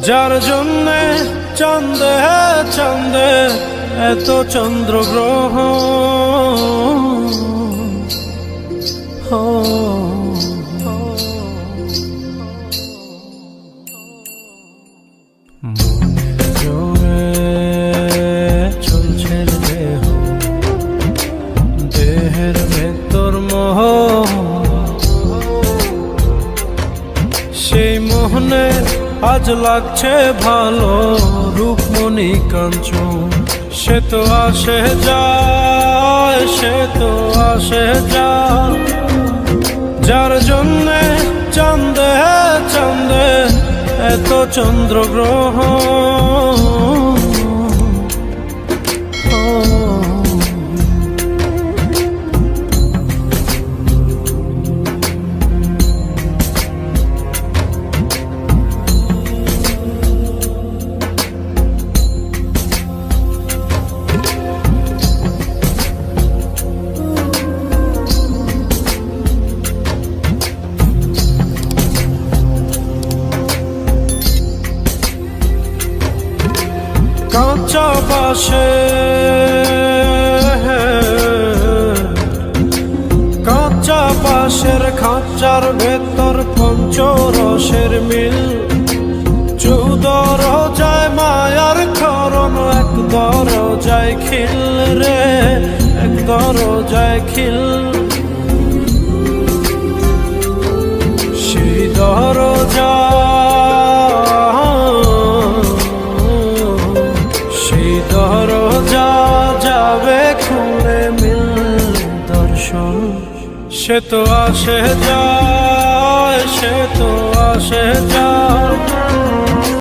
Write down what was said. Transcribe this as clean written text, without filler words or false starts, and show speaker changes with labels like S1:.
S1: যার জন্যে চাঁদে চাঁদে এত চন্দ্রগ্রহ, জোরে চলছে দেহ, দেহের ভেতর মোহ, সেই মোহনে আজ লাগছে ভালো রূপমণি কাঞ্চন। সে তো আসে যায়, সে তো আসে যায়, যার জন্যে চাঁদে চাঁদে এত চন্দ্রগ্রহ। কাঁচা বাসে কাঁচা বাসের খাঁচার ভেতর পঞ্চরসের মিল, 14 রোজায় মায়ার খরণ, এক দরজায় খিল রে, এক দরজায় খিল। সেই দরজা দরজা যাবে খুলে মিল দর্শন। সে তো আসে যায়, সে তো আসে যায়,